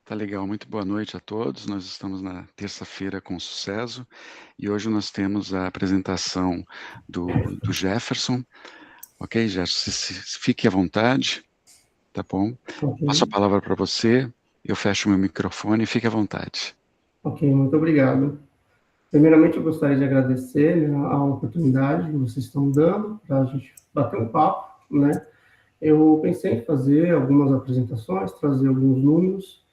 Tá legal, muito boa noite a todos. Nós estamos na terça-feira com sucesso e hoje nós temos a apresentação do Jefferson. Ok, Jefferson, fique à vontade, tá bom? Ok, Passo a palavra para você, eu fecho meu microfone, fique à vontade. ok, muito obrigado. Primeiramente, eu gostaria de agradecer, né, a oportunidade que vocês estão dando para a gente bater um papo, né? Eu pensei em fazer algumas apresentações, trazer alguns números,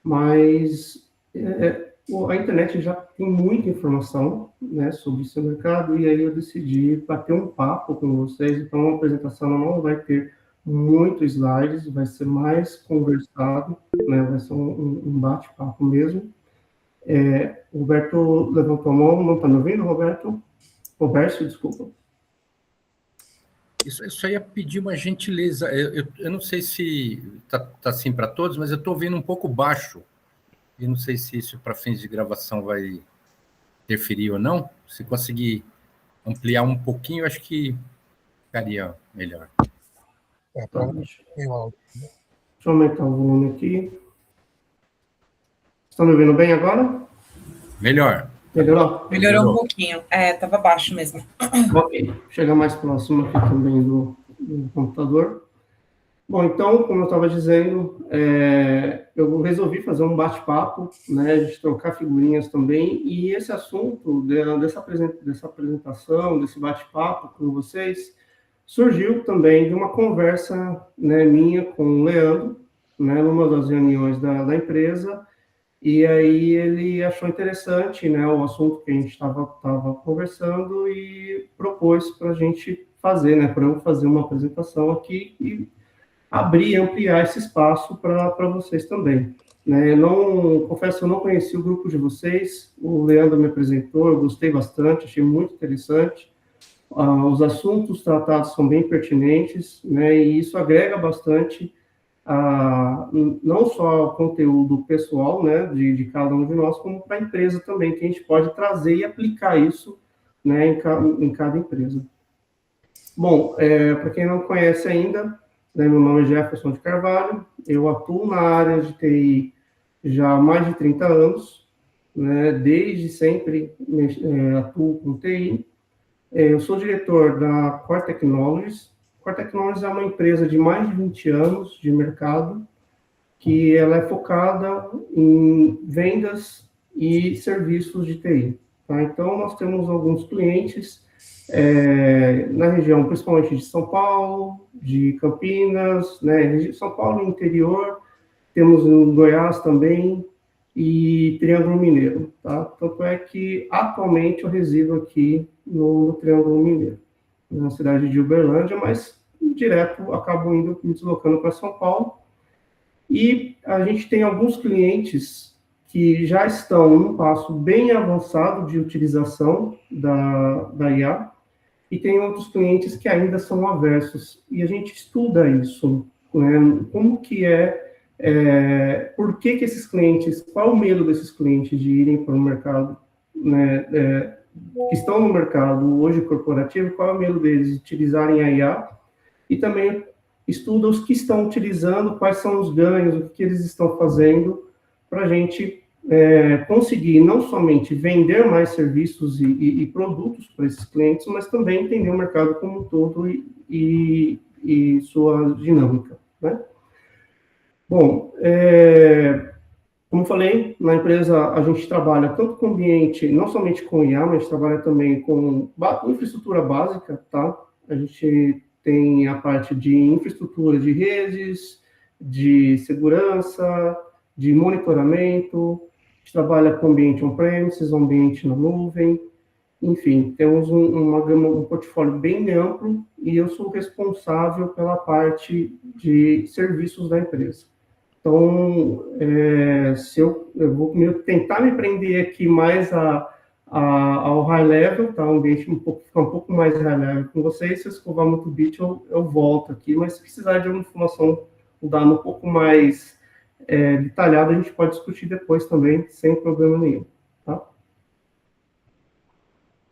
mas a internet já tem muita informação, né, sobre esse mercado, e aí eu decidi bater um papo com vocês. Então, a apresentação não vai ter muitos slides, vai ser mais conversado, né, vai ser um bate-papo mesmo. O Roberto levantou a mão, não está me ouvindo, Roberto? Roberto, desculpa. Isso aí ia pedir uma gentileza. Eu não sei se está assim para todos, mas eu estou ouvindo um pouco baixo. E não sei se isso, para fins de gravação, vai interferir ou não. Se conseguir ampliar um pouquinho, eu acho que ficaria melhor. Tá, deixa eu aumentar o volume aqui. Estão me ouvindo bem agora? Melhor. Melhorou? Melhorou um pouquinho. Estava baixo mesmo. Ok, chega mais próximo aqui também do computador. Bom, então, como eu estava dizendo, eu resolvi fazer um bate-papo, né, a gente trocar figurinhas também, e esse assunto dessa apresentação, desse bate-papo com vocês, surgiu também de uma conversa, né, minha com o Leandro, né, numa das reuniões da empresa, e aí ele achou interessante, né, o assunto que a gente estava conversando e propôs para a gente fazer, né, para eu fazer uma apresentação aqui e abrir, ampliar esse espaço para vocês também. Né, confesso que eu não conheci o grupo de vocês, o Leandro me apresentou, eu gostei bastante, achei muito interessante. Os assuntos tratados são bem pertinentes, né, e isso agrega bastante não só ao conteúdo pessoal, né, de cada um de nós, como para a empresa também, que a gente pode trazer e aplicar isso, né, em cada empresa. Bom, para quem não conhece ainda, né, meu nome é Jefferson de Carvalho, eu atuo na área de TI já há mais de 30 anos, né, desde sempre atuo com TI. Eu sou diretor da Core Technologies. Core Technologies é uma empresa de mais de 20 anos de mercado, que ela é focada em vendas e serviços de TI. Tá? Então, nós temos alguns clientes na região, principalmente de São Paulo, de Campinas, né? São Paulo interior, temos em Goiás também, e Triângulo Mineiro, tá? Tanto é que, atualmente, eu resido aqui no Triângulo Mineiro, na cidade de Uberlândia, mas direto acabo me deslocando para São Paulo. E a gente tem alguns clientes que já estão num passo bem avançado de utilização da IA, e tem outros clientes que ainda são aversos. E a gente estuda isso, né? Como que por que esses clientes, qual o medo desses clientes de irem para o mercado, né, que estão no mercado hoje corporativo, qual é o medo deles de utilizarem a IA, e também estuda os que estão utilizando, quais são os ganhos, o que eles estão fazendo, para a gente conseguir não somente vender mais serviços e produtos para esses clientes, mas também entender o mercado como um todo e sua dinâmica, né? Bom, como falei, na empresa a gente trabalha tanto com ambiente, não somente com IA, mas a gente trabalha também com infraestrutura básica, tá? A gente tem a parte de infraestrutura de redes, de segurança, de monitoramento, a gente trabalha com ambiente on-premises, ambiente na nuvem, enfim, temos um portfólio bem amplo e eu sou responsável pela parte de serviços da empresa. Então, se eu vou tentar me prender aqui mais ao high level, tá? Um ambiente ficar um pouco mais high level com vocês. Se eu escovar muito bit, eu volto aqui, mas se precisar de uma informação, um dado um pouco mais detalhado, a gente pode discutir depois também, sem problema nenhum, tá?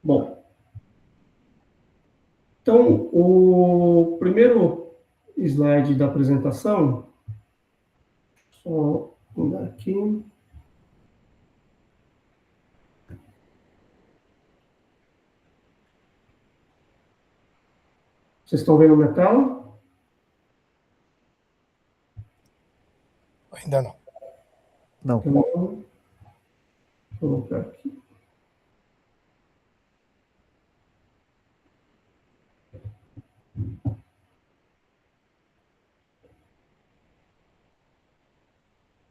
Bom, então, o primeiro slide da apresentação, só mudar colocar aqui. Vocês estão vendo minha tela? Ainda não. Não. Então, vou colocar aqui.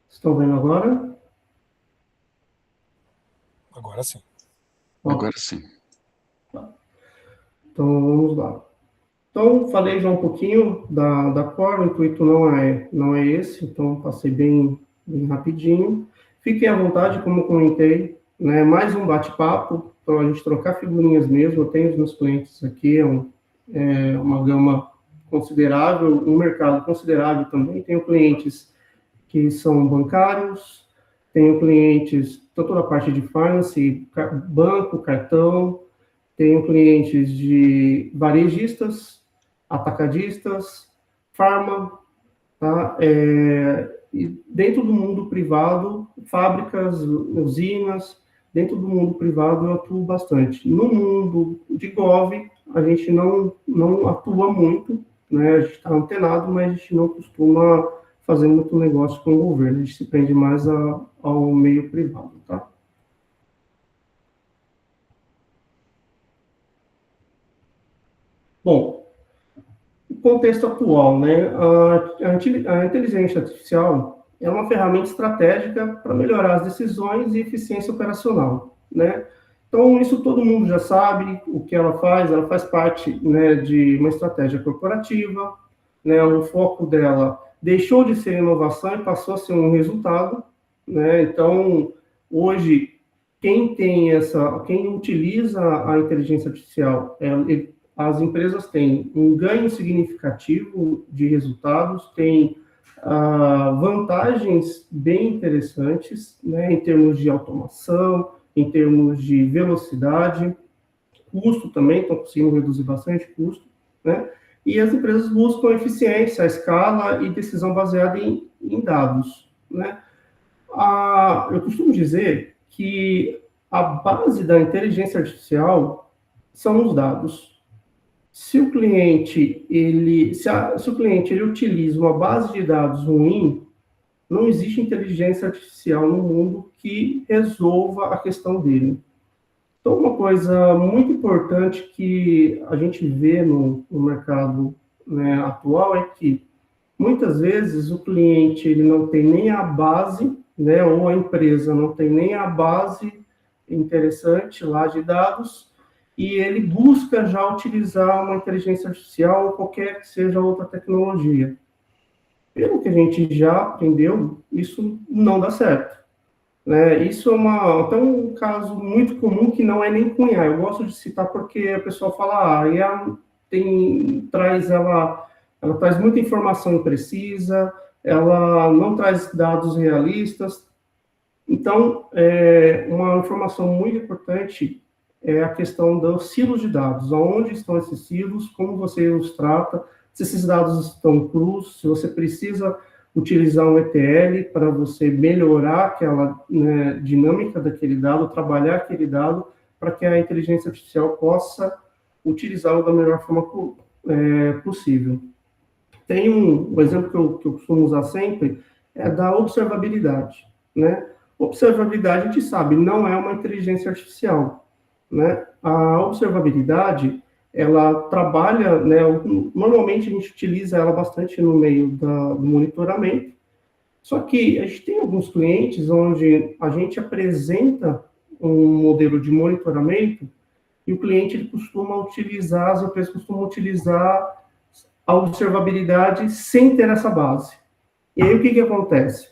Estão vendo agora? Agora sim. Agora sim. Então, vamos lá. Então, falei já um pouquinho da Core, o intuito não é esse, então passei bem rapidinho. Fiquem à vontade, como eu comentei, né, mais um bate-papo, então a gente trocar figurinhas mesmo. Eu tenho os meus clientes aqui, uma gama considerável, um mercado considerável também. Tenho clientes que são bancários, tenho clientes tanto na parte de finance, banco, cartão, tenho clientes de varejistas, atacadistas, farma, tá? E dentro do mundo privado, fábricas, usinas, dentro do mundo privado eu atuo bastante. No mundo de Gov, a gente não atua muito, né? A gente está antenado, mas a gente não costuma fazer muito negócio com o governo, a gente se prende mais ao meio privado, tá? Bom, o contexto atual, né? A inteligência artificial é uma ferramenta estratégica para melhorar as decisões e eficiência operacional, né? Então, isso todo mundo já sabe o que ela faz parte, né, de uma estratégia corporativa, né? O foco dela deixou de ser inovação e passou a ser um resultado, né? Então, hoje, quem utiliza a inteligência artificial, as empresas têm um ganho significativo de resultados, têm vantagens bem interessantes, né, em termos de automação, em termos de velocidade, custo também, estão conseguindo reduzir bastante custo, né? E as empresas buscam eficiência, escala e decisão baseada em dados, né? Eu costumo dizer que a base da inteligência artificial são os dados. Se o cliente ele utiliza uma base de dados ruim, não existe inteligência artificial no mundo que resolva a questão dele. Então, uma coisa muito importante que a gente vê no mercado, né, atual é que, muitas vezes, o cliente ele não tem nem a base, né, ou a empresa não tem nem a base interessante lá de dados, e ele busca já utilizar uma inteligência artificial ou qualquer que seja outra tecnologia. Pelo que a gente já aprendeu, isso não dá certo. Né? Isso é até um caso muito comum que não é nem com IA. Eu gosto de citar porque a pessoa fala, a IA ela traz muita informação imprecisa, ela não traz dados realistas. Então, uma informação muito importante é a questão dos silos de dados. Onde estão esses silos, como você os trata, se esses dados estão crus, se você precisa utilizar um ETL para você melhorar aquela, né, dinâmica daquele dado, trabalhar aquele dado, para que a inteligência artificial possa utilizá-lo da melhor forma possível. Tem um exemplo que eu costumo usar sempre, é da observabilidade, né? Observabilidade, a gente sabe, não é uma inteligência artificial, né? A observabilidade, ela trabalha, né, normalmente a gente utiliza ela bastante no meio do monitoramento, só que a gente tem alguns clientes onde a gente apresenta um modelo de monitoramento e o cliente ele costuma utilizar, as empresas costumam utilizar a observabilidade sem ter essa base. E aí o que acontece?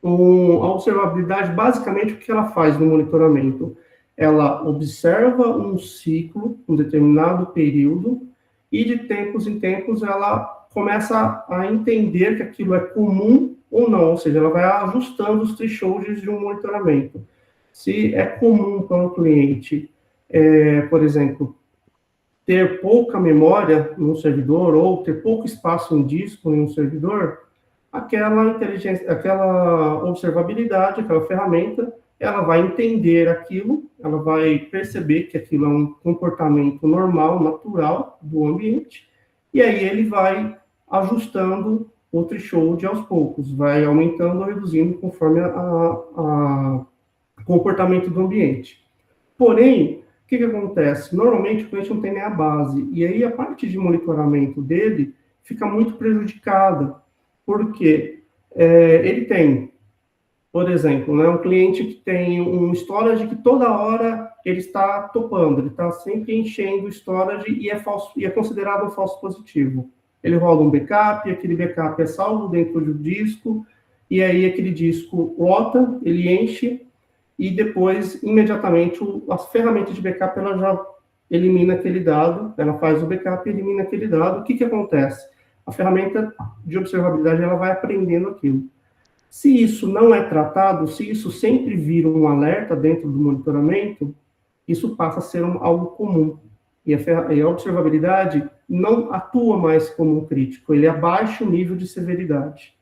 A observabilidade, basicamente, o que ela faz no monitoramento? Ela observa um ciclo, um determinado período, e de tempos em tempos ela começa a entender que aquilo é comum ou não, ou seja, ela vai ajustando os thresholds de um monitoramento. Se é comum para um cliente, por exemplo, ter pouca memória no servidor ou ter pouco espaço em disco em um servidor, aquela inteligência, aquela observabilidade, aquela ferramenta, ela vai entender aquilo, ela vai perceber que aquilo é um comportamento normal, natural do ambiente, e aí ele vai ajustando o threshold aos poucos, vai aumentando ou reduzindo conforme o comportamento do ambiente. Porém, o que acontece? Normalmente o cliente não tem nem a base, e aí a parte de monitoramento dele fica muito prejudicada, porque ele tem, por exemplo, né, um cliente que tem um storage que toda hora ele está topando, ele está sempre enchendo o storage e é considerado um falso positivo. Ele rola um backup, aquele backup é salvo dentro do disco, e aí aquele disco lota, ele enche, e depois, imediatamente, a ferramenta de backup ela já elimina aquele dado, ela faz o backup e elimina aquele dado. O que acontece? A ferramenta de observabilidade ela vai aprendendo aquilo. Se isso não é tratado, se isso sempre vira um alerta dentro do monitoramento, isso passa a ser algo comum. E a observabilidade não atua mais como um crítico, ele abaixa o nível de severidade.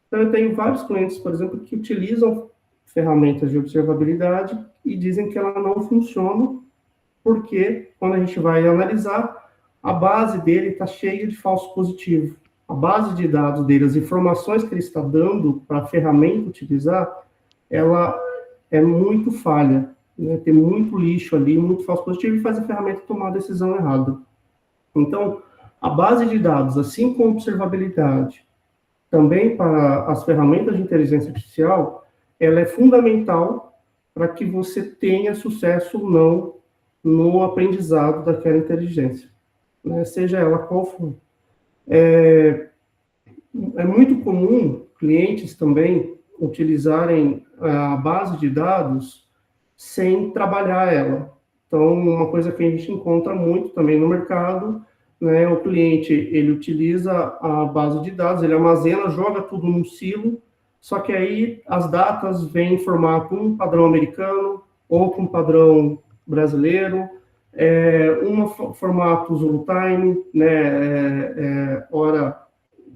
Então, eu tenho vários clientes, por exemplo, que utilizam ferramentas de observabilidade e dizem que ela não funciona, porque quando a gente vai analisar, a base dele está cheia de falso positivo. A base de dados dele, as informações que ele está dando para a ferramenta utilizar, ela é muito falha, né? Tem muito lixo ali, muito falso positivo, e faz a ferramenta tomar a decisão errada. Então, a base de dados, assim como a observabilidade, também para as ferramentas de inteligência artificial, ela é fundamental para que você tenha sucesso ou não no aprendizado daquela inteligência, né? Seja ela qual for. É muito comum clientes também utilizarem a base de dados sem trabalhar ela. Então, uma coisa que a gente encontra muito também no mercado, né, o cliente, ele utiliza a base de dados, ele armazena, joga tudo num silo, só que aí as datas vêm em formato um padrão americano, outro um padrão brasileiro, formato Zulu Time, né, hora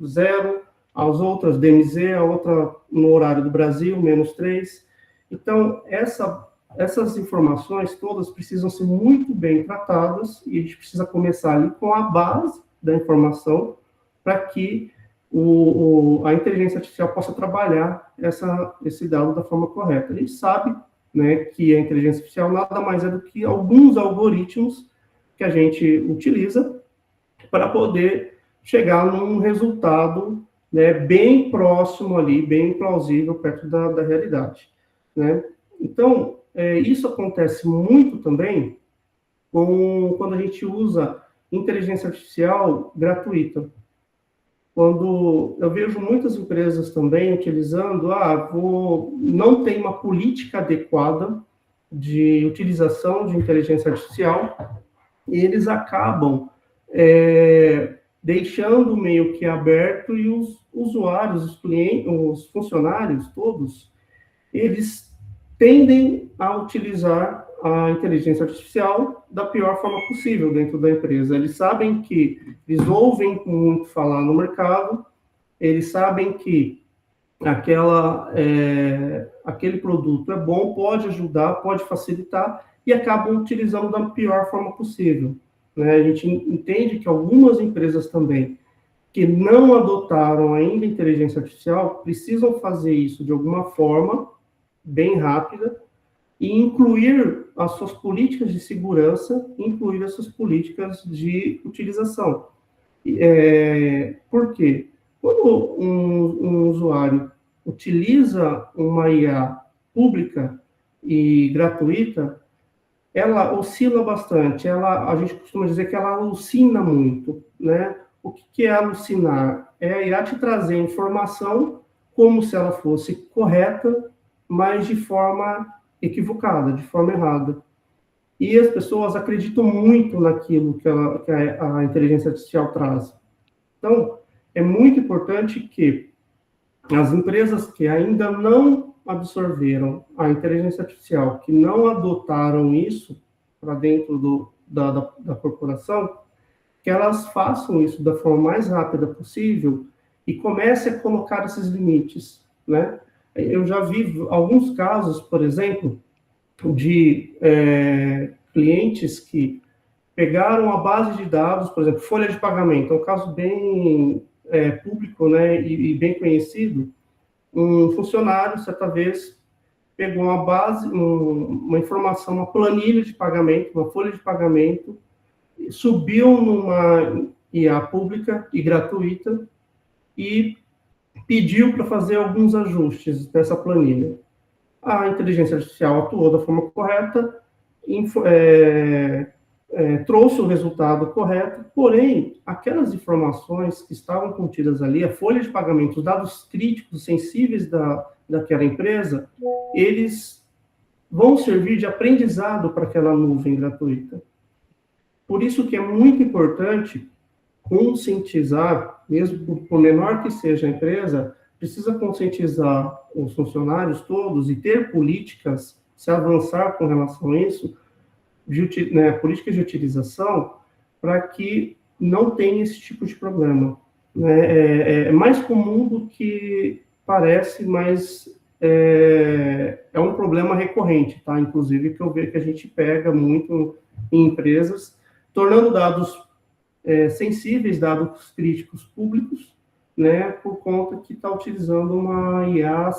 zero, as outras DMZ, a outra no horário do Brasil, -3. Então, essas informações todas precisam ser muito bem tratadas e a gente precisa começar ali com a base da informação para que a inteligência artificial possa trabalhar esse dado da forma correta. A gente sabe, né, que a inteligência artificial nada mais é do que alguns algoritmos que a gente utiliza para poder chegar num resultado, né, bem próximo ali, bem plausível, perto da realidade, né? Então, isso acontece muito também quando a gente usa inteligência artificial gratuita. Quando eu vejo muitas empresas também utilizando, não tem uma política adequada de utilização de inteligência artificial, e eles acabam deixando meio que aberto, e os usuários, os clientes, os funcionários todos, eles tendem a utilizar a inteligência artificial da pior forma possível dentro da empresa. Eles sabem que, eles ouvem muito falar no mercado, eles sabem que aquele produto é bom, pode ajudar, pode facilitar, e acabam utilizando da pior forma possível, né? A gente entende que algumas empresas também que não adotaram ainda inteligência artificial precisam fazer isso de alguma forma bem rápida e incluir as suas políticas de segurança, incluir as suas políticas de utilização. Por quê? Quando um usuário utiliza uma IA pública e gratuita, ela oscila bastante, a gente costuma dizer que ela alucina muito, né? O que é alucinar? É a IA te trazer informação como se ela fosse correta, mas de forma equivocada, de forma errada. E as pessoas acreditam muito naquilo que a inteligência artificial traz. Então, é muito importante que as empresas que ainda não absorveram a inteligência artificial, que não adotaram isso para dentro da corporação, que elas façam isso da forma mais rápida possível e comece a colocar esses limites, né? Eu já vi alguns casos, por exemplo, de clientes que pegaram a base de dados, por exemplo, folha de pagamento, é um caso bem público, né, e bem conhecido. Um funcionário, certa vez, pegou uma base, uma informação, uma planilha de pagamento, uma folha de pagamento, subiu numa IA pública e gratuita e pediu para fazer alguns ajustes dessa planilha. A inteligência artificial atuou da forma correta, trouxe o resultado correto, porém, aquelas informações que estavam contidas ali, a folha de pagamento, os dados críticos, sensíveis daquela empresa, eles vão servir de aprendizado para aquela nuvem gratuita. Por isso que é muito importante conscientizar, mesmo por menor que seja a empresa, precisa conscientizar os funcionários todos e ter políticas, se avançar com relação a isso, políticas de utilização, para que não tenha esse tipo de problema. É mais comum do que parece, mas é um problema recorrente, tá? Inclusive, que eu vejo que a gente pega muito em empresas, tornando dados sensíveis, dados críticos públicos, né, por conta que está utilizando uma IA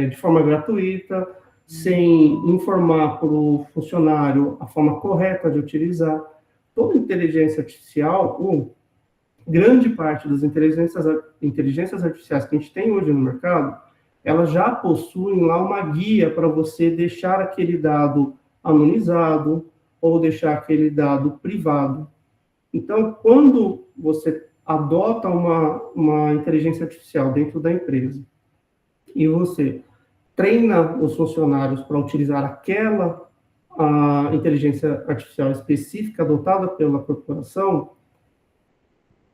de forma gratuita, sem informar para o funcionário a forma correta de utilizar. Toda inteligência artificial, ou grande parte das inteligências artificiais que a gente tem hoje no mercado, elas já possuem lá uma guia para você deixar aquele dado anonimizado ou deixar aquele dado privado. Então, quando você adota uma inteligência artificial dentro da empresa e você treina os funcionários para utilizar aquela inteligência artificial específica adotada pela corporação,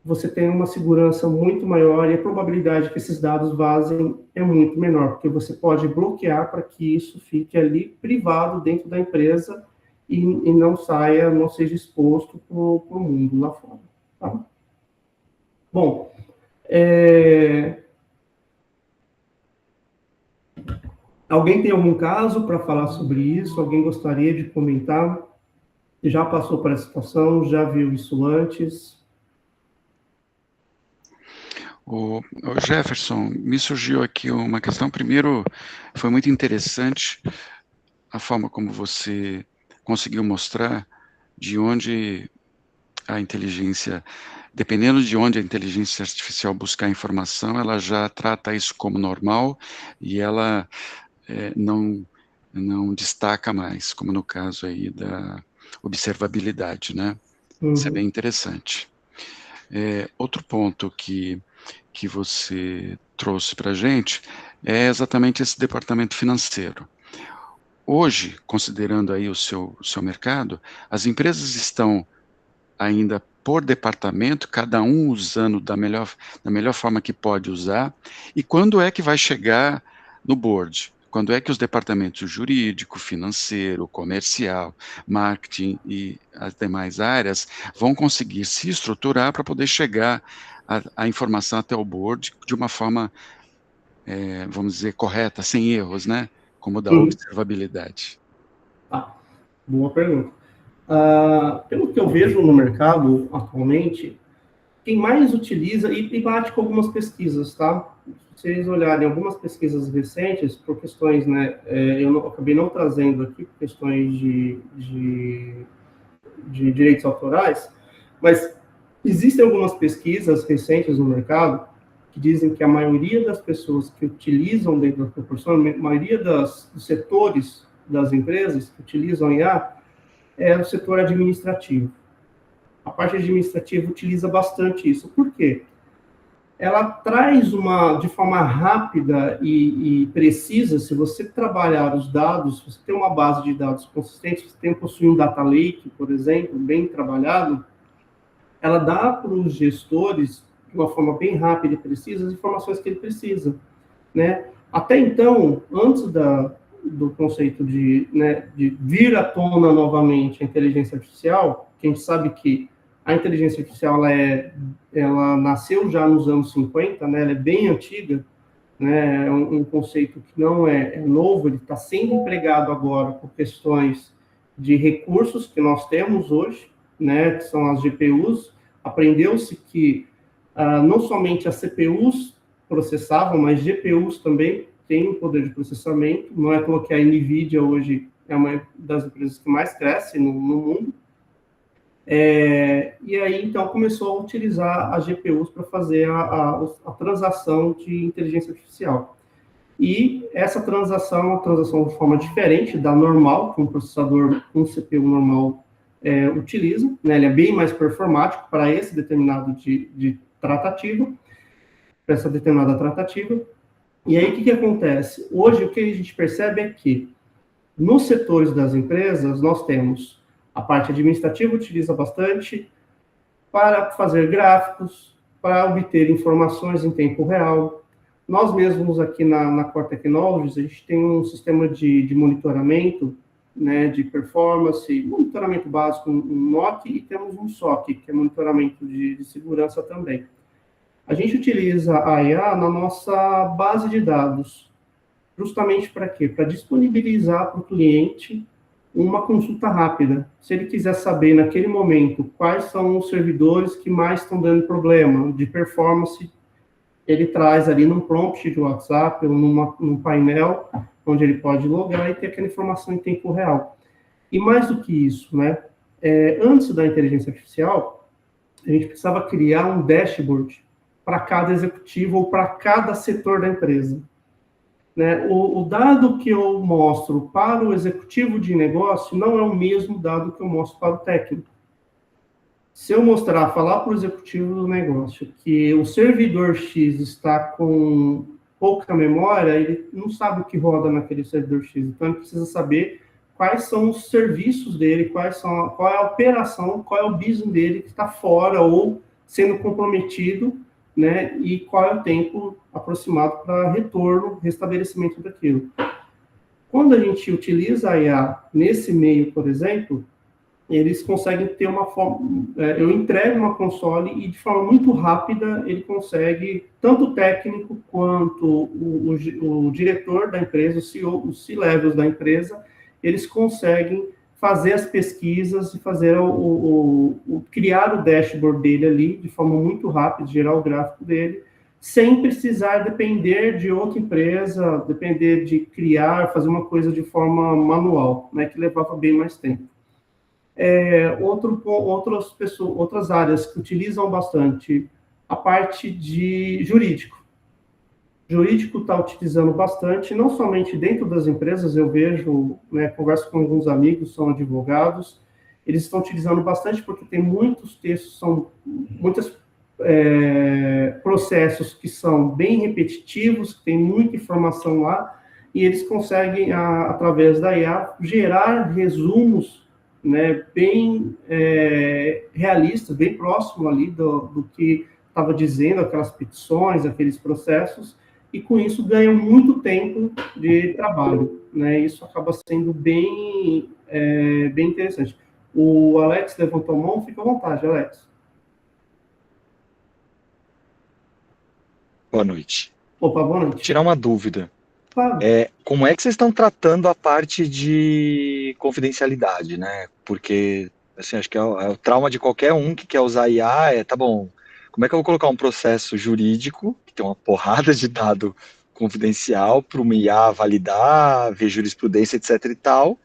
você tem uma segurança muito maior e a probabilidade que esses dados vazem é muito menor, porque você pode bloquear para que isso fique ali privado dentro da empresa e não seja exposto para o mundo lá fora. Tá? Bom, alguém tem algum caso para falar sobre isso? Alguém gostaria de comentar? Já passou por essa situação? Já viu isso antes? O Jefferson, me surgiu aqui uma questão. Primeiro, foi muito interessante a forma como você conseguiu mostrar de onde a inteligência, dependendo de onde a inteligência artificial buscar informação, ela já trata isso como normal e ela não destaca mais, como no caso aí da observabilidade, né? Uhum. Isso é bem interessante. Outro ponto que você trouxe para a gente é exatamente esse departamento financeiro. Hoje, considerando aí o seu mercado, as empresas estão ainda por departamento, cada um usando da melhor forma que pode usar, e quando é que vai chegar no board? Quando é que os departamentos jurídico, financeiro, comercial, marketing e as demais áreas vão conseguir se estruturar para poder chegar a informação até o board de uma forma, vamos dizer, correta, sem erros, né? Como da observabilidade. Boa pergunta. Pelo que eu vejo no mercado atualmente, quem mais utiliza, e bate com algumas pesquisas, tá? Se vocês olharem algumas pesquisas recentes, por questões, né, eu acabei não trazendo aqui, por questões de direitos autorais, mas existem algumas pesquisas recentes no mercado que dizem que a maioria das pessoas que utilizam dentro da corporação, a maioria dos setores das empresas que utilizam IA é o setor administrativo. A parte administrativa utiliza bastante isso. Por quê? Ela traz de forma rápida e precisa, se você trabalhar os dados, se você tem uma base de dados consistente, se você possui um data lake, por exemplo, bem trabalhado, ela dá para os gestores, de uma forma bem rápida e precisa, as informações que ele precisa, né? Até então, antes do conceito de vir à tona novamente a inteligência artificial, que a gente sabe que A inteligência artificial, ela nasceu já nos anos 50, né? Ela é bem antiga, né? É um conceito que não é novo, ele está sendo empregado agora por questões de recursos que nós temos hoje, né? Que são as GPUs. Aprendeu-se que não somente as CPUs processavam, mas GPUs também têm um poder de processamento. Não é à toa que a NVIDIA hoje é uma das empresas que mais cresce no mundo. E aí, então, começou a utilizar as GPUs para fazer a transação de inteligência artificial. E essa transação é uma transação de forma diferente da normal, que um processador, um CPU normal utiliza, né? Ele é bem mais performático para esse determinado de tratativa, para essa determinada tratativa. E aí, o que acontece? Hoje, o que a gente percebe é que, nos setores das empresas, nós temos a parte administrativa, utiliza bastante para fazer gráficos, para obter informações em tempo real. Nós mesmos aqui na Core Technologies, a gente tem um sistema de monitoramento, né, de performance, monitoramento básico, um NOC, e temos um SOC, que é monitoramento de segurança também. A gente utiliza a IA na nossa base de dados, justamente para quê? Para disponibilizar para o cliente uma consulta rápida. Se ele quiser saber, naquele momento, quais são os servidores que mais estão dando problema de performance, ele traz ali num prompt de WhatsApp ou num painel, onde ele pode logar e ter aquela informação em tempo real. E mais do que isso, né? Antes da inteligência artificial, a gente precisava criar um dashboard para cada executivo ou para cada setor da empresa. Né? O dado que eu mostro para o executivo de negócio não é o mesmo dado que eu mostro para o técnico. Se eu falar para o executivo do negócio que o servidor X está com pouca memória, ele não sabe o que roda naquele servidor X. Então, ele precisa saber quais são os serviços dele, qual é a operação, qual é o business dele que está fora ou sendo comprometido, né? E qual é o tempo aproximado para retorno, restabelecimento daquilo. Quando a gente utiliza a IA nesse meio, por exemplo, eles conseguem ter uma forma... eu entrego uma console e, de forma muito rápida, ele consegue, tanto o técnico quanto o diretor da empresa, o CEO, os C-levels da empresa, eles conseguem fazer as pesquisas e fazer criar o dashboard dele ali, de forma muito rápida, gerar o gráfico dele, sem precisar depender de outra empresa, depender de criar, fazer uma coisa de forma manual, né, que levava bem mais tempo. Outras áreas que utilizam bastante a parte de jurídico. Jurídico está utilizando bastante, não somente dentro das empresas, eu vejo, né, converso com alguns amigos, são advogados, eles estão utilizando bastante porque tem muitos textos, são muitos processos que são bem repetitivos, que tem muita informação lá, e eles conseguem, através da IA, gerar resumos, né, bem realistas, bem próximo ali do que estava dizendo, aquelas petições, aqueles processos, e com isso ganham muito tempo de trabalho, né? Isso acaba sendo bem interessante. O Alex levantou a mão, fica à vontade, Alex. Boa noite. Opa, boa noite. Tirar uma dúvida. Claro. Como é que vocês estão tratando a parte de confidencialidade, né? Porque, assim, acho que é o trauma de qualquer um que quer usar IA, tá bom, como é que eu vou colocar um processo jurídico, que tem uma porrada de dado confidencial, para uma IA validar, ver jurisprudência, etc e tal,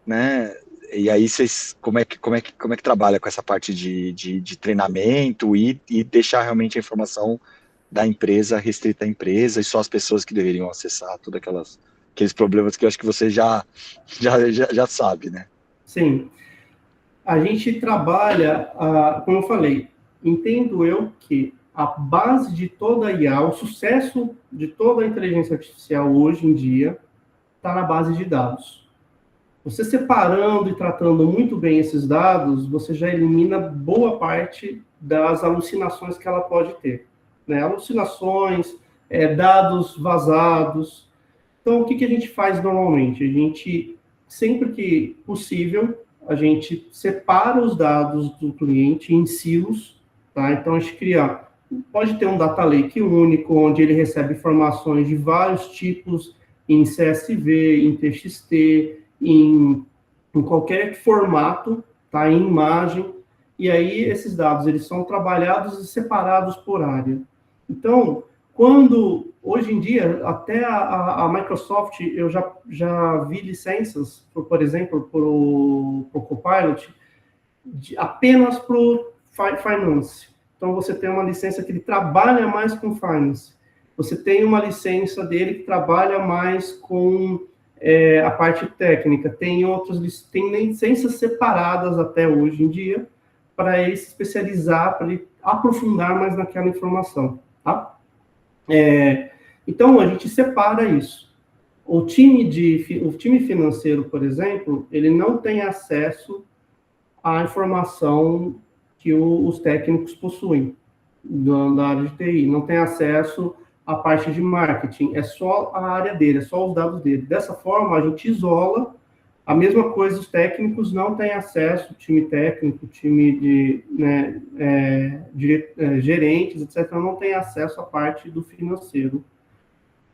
né? E aí vocês, como é que trabalha com essa parte de treinamento e deixar realmente a informação da empresa restrita à empresa e só as pessoas que deveriam acessar todos aqueles problemas que eu acho que você já sabe, né? Sim. A gente trabalha, como eu falei, entendo eu que a base de toda a IA, o sucesso de toda a inteligência artificial hoje em dia, está na base de dados. Você separando e tratando muito bem esses dados, você já elimina boa parte das alucinações que ela pode ter. Né? Alucinações, dados vazados. Então, o que a gente faz normalmente? A gente, sempre que possível, a gente separa os dados do cliente em silos, tá? Então, a gente pode ter um data lake único, onde ele recebe informações de vários tipos, em CSV, em TXT, em qualquer formato, tá? Em imagem, e aí esses dados eles são trabalhados e separados por área. Então, hoje em dia, até a Microsoft, eu já vi licenças, por exemplo, para o Copilot, apenas para o Finance. Então, você tem uma licença que ele trabalha mais com Finance. Você tem uma licença dele que trabalha mais com a parte técnica. Tem licenças separadas até hoje em dia para ele se especializar, para ele aprofundar mais naquela informação, tá? Então, a gente separa isso. O time financeiro, por exemplo, ele não tem acesso à informação que os técnicos possuem da área de TI. Não tem acesso à parte de marketing. É só a área dele, é só os dados dele. Dessa forma, a gente isola. A mesma coisa, os técnicos não têm acesso, o time técnico, o time de gerentes, etc., não tem acesso à parte do financeiro.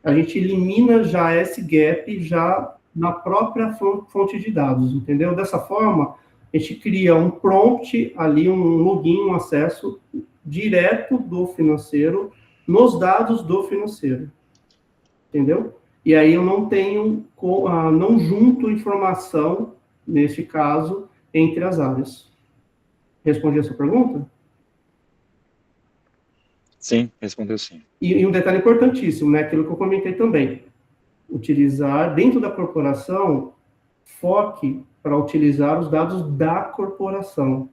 A gente elimina já esse gap já na própria fonte de dados, entendeu? Dessa forma, a gente cria um prompt ali, um login, um acesso direto do financeiro nos dados do financeiro, entendeu? E aí eu não junto informação, nesse caso, entre as áreas. Respondi a sua pergunta? Sim, respondeu sim. E um detalhe importantíssimo, né? Aquilo que eu comentei também. Utilizar, dentro da corporação, foque para utilizar os dados da corporação.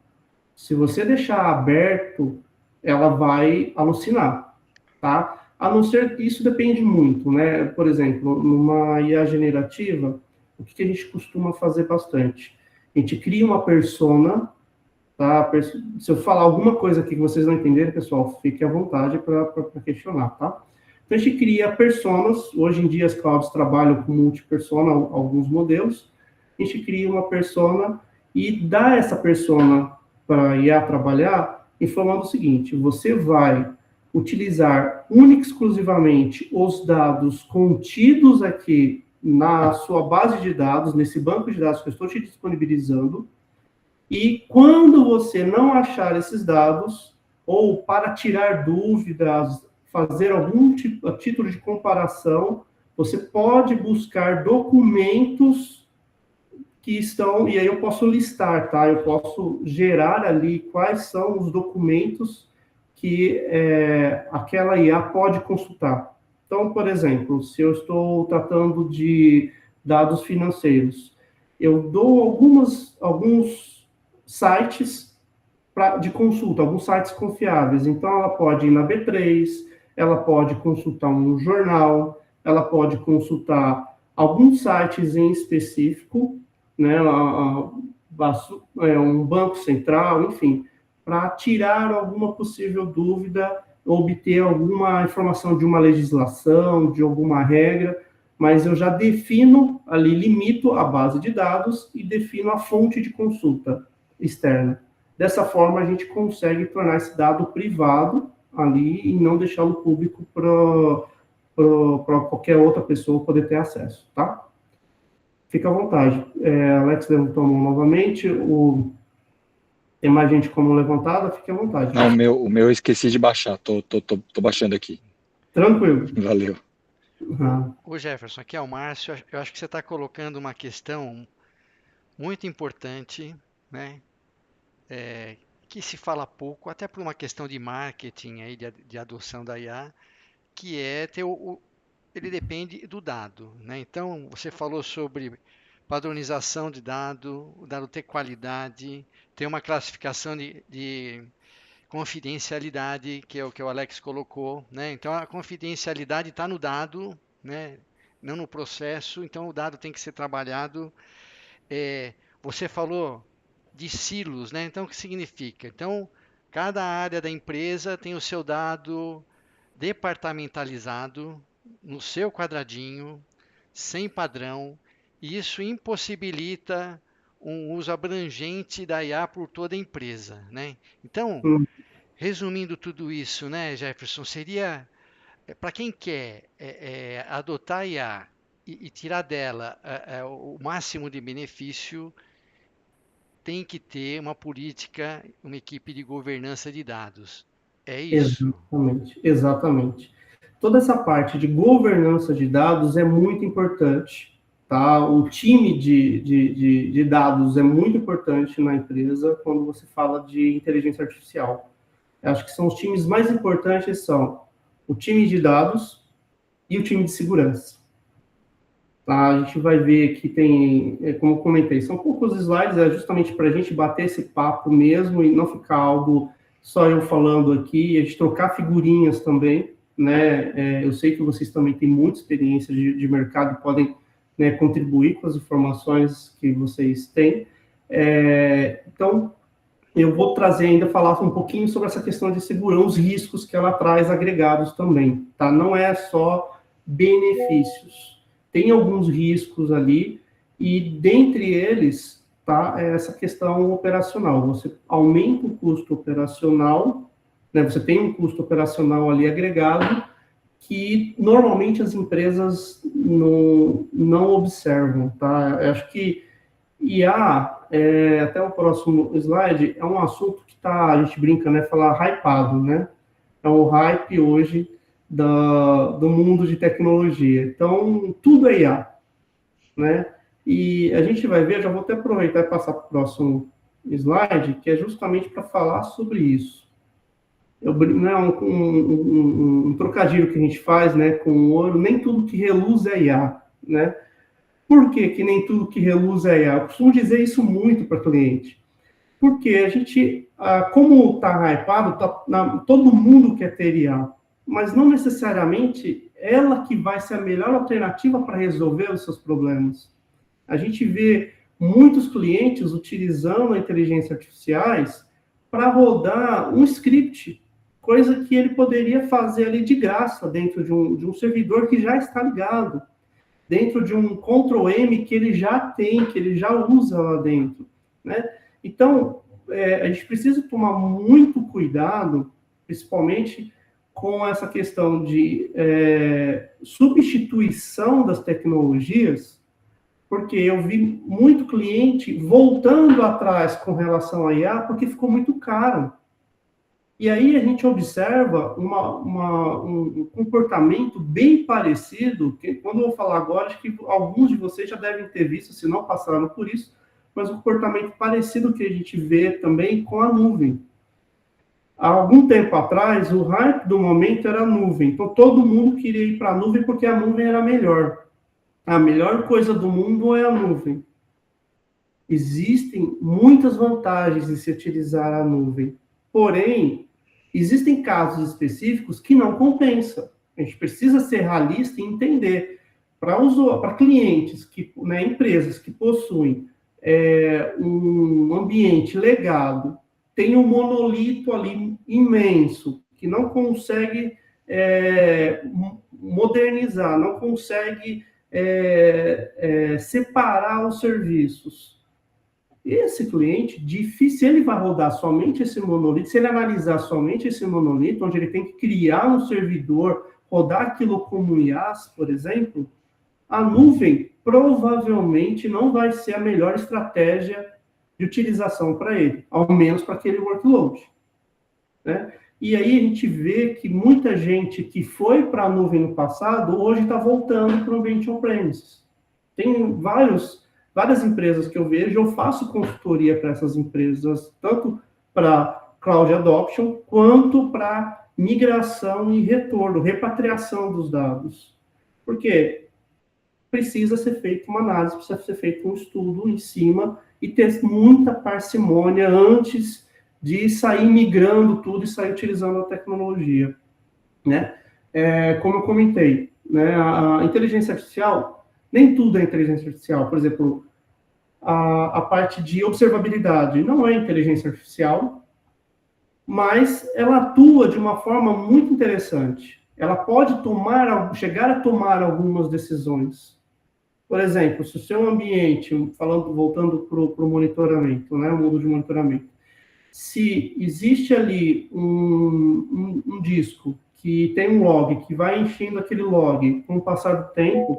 Se você deixar aberto, ela vai alucinar, tá? A não ser que isso depende muito, né? Por exemplo, numa IA generativa, o que a gente costuma fazer bastante? A gente cria uma persona, tá? Se eu falar alguma coisa aqui que vocês não entenderem, pessoal, fique à vontade para questionar, tá? Então, a gente cria personas. Hoje em dia, as clouds trabalham com multipersona, alguns modelos. A gente cria uma persona e dá essa persona para a IA trabalhar, informando o seguinte: você vai utilizar única e exclusivamente os dados contidos aqui na sua base de dados, nesse banco de dados que eu estou te disponibilizando, e quando você não achar esses dados, ou para tirar dúvidas, fazer algum título de comparação, você pode buscar documentos que estão, e aí eu posso listar, tá? Eu posso gerar ali quais são os documentos que aquela IA pode consultar. Então, por exemplo, se eu estou tratando de dados financeiros, eu dou alguns sites de consulta, alguns sites confiáveis. Então, ela pode ir na B3, ela pode consultar um jornal, ela pode consultar alguns sites em específico, né, um banco central, enfim, para tirar alguma possível dúvida, obter alguma informação de uma legislação, de alguma regra, mas eu já defino ali, limito a base de dados e defino a fonte de consulta externa. Dessa forma, a gente consegue tornar esse dado privado ali e não deixá-lo público para qualquer outra pessoa poder ter acesso, tá? Fica à vontade. Alex levantou a mão novamente. Tem mais gente com a mão levantada? Fique à vontade. Não, o meu eu esqueci de baixar. Tô baixando aqui. Tranquilo. Valeu. Ô Jefferson, aqui é o Márcio. Eu acho que você está colocando uma questão muito importante, né? Que se fala pouco, até por uma questão de marketing aí, de adoção da IA, que é ter ele depende do dado, né? Então, você falou sobre padronização de dado, o dado ter qualidade, ter uma classificação de confidencialidade, que é o que o Alex colocou, né? Então, a confidencialidade está no dado, né? Não no processo, então o dado tem que ser trabalhado. Você falou de silos, né? Então, o que significa? Então, cada área da empresa tem o seu dado departamentalizado no seu quadradinho, sem padrão, e isso impossibilita um uso abrangente da IA por toda a empresa, né? Então, resumindo tudo isso, né, Jefferson, seria para quem quer adotar a IA e tirar dela o máximo de benefício, tem que ter uma política, uma equipe de governança de dados. É isso? Exatamente, exatamente. Toda essa parte de governança de dados é muito importante, tá? O time de dados é muito importante na empresa quando você fala de inteligência artificial. Eu acho que são os times mais importantes, são o time de dados e o time de segurança. Tá? A gente vai ver que tem, como eu comentei, são poucos slides, é justamente para a gente bater esse papo mesmo e não ficar algo só eu falando aqui, a gente trocar figurinhas também, né? Eu sei que vocês também têm muita experiência de mercado e podem, né, contribuir com as informações que vocês têm. Então, eu vou trazer ainda, falar um pouquinho sobre essa questão de segurança, os riscos que ela traz agregados também, tá? Não é só benefícios. Tem alguns riscos ali, e dentre eles, tá, essa questão operacional. Você aumenta o custo operacional, né, você tem um custo operacional ali agregado, que normalmente as empresas não observam, tá? Eu acho que IA, até o próximo slide, é um assunto que a gente brinca, né, falar hypado, né? É o hype hoje do mundo de tecnologia. Então, tudo é IA, né? E a gente vai ver, já vou até aproveitar e passar para o próximo slide, que é justamente para falar sobre isso. Né, um trocadilho que a gente faz, né, com o ouro, nem tudo que reluz é IA, né? Por que nem tudo que reluz é IA? Eu costumo dizer isso muito para cliente. Porque a gente, como está hypado, todo mundo quer ter IA, mas não necessariamente ela que vai ser a melhor alternativa para resolver os seus problemas. A gente vê muitos clientes utilizando a inteligência artificiais para rodar um script, coisa que ele poderia fazer ali de graça dentro de um servidor que já está ligado, dentro de um Ctrl+M que ele já tem, que ele já usa lá dentro, né? Então, a gente precisa tomar muito cuidado, principalmente com essa questão de substituição das tecnologias, porque eu vi muito cliente voltando atrás com relação à IA, porque ficou muito caro. E aí a gente observa um comportamento bem parecido, que quando eu vou falar agora, acho que alguns de vocês já devem ter visto, se não passaram por isso, mas um comportamento parecido que a gente vê também com a nuvem. Há algum tempo atrás, o hype do momento era a nuvem. Então, todo mundo queria ir para a nuvem porque a nuvem era melhor. A melhor coisa do mundo é a nuvem. Existem muitas vantagens em se utilizar a nuvem. Porém, existem casos específicos que não compensa. A gente precisa ser realista e entender. Para clientes, né, empresas que possuem um ambiente legado, tem um monolito ali imenso, que não consegue modernizar, não consegue separar os serviços. Esse cliente, se ele vai rodar somente esse monolito, se ele analisar somente esse monolito, onde ele tem que criar um servidor, rodar aquilo como IaaS, por exemplo, a nuvem provavelmente não vai ser a melhor estratégia de utilização para ele, ao menos para aquele workload, né? E aí a gente vê que muita gente que foi para a nuvem no passado, hoje está voltando para o ambiente on-premises. Tem várias empresas que eu vejo, eu faço consultoria para essas empresas, tanto para cloud adoption, quanto para migração e retorno, repatriação dos dados. Por quê? Precisa ser feita uma análise, precisa ser feito um estudo em cima e ter muita parcimônia antes de sair migrando tudo e sair utilizando a tecnologia, né? Como eu comentei, né, a inteligência artificial, nem tudo é inteligência artificial. Por exemplo, a parte de observabilidade não é inteligência artificial, mas ela atua de uma forma muito interessante. Ela pode chegar a tomar algumas decisões. Por exemplo, se o seu ambiente, voltando para o monitoramento, né, o mundo de monitoramento, se existe ali um disco que tem um log, que vai enchendo aquele log com o passar do tempo,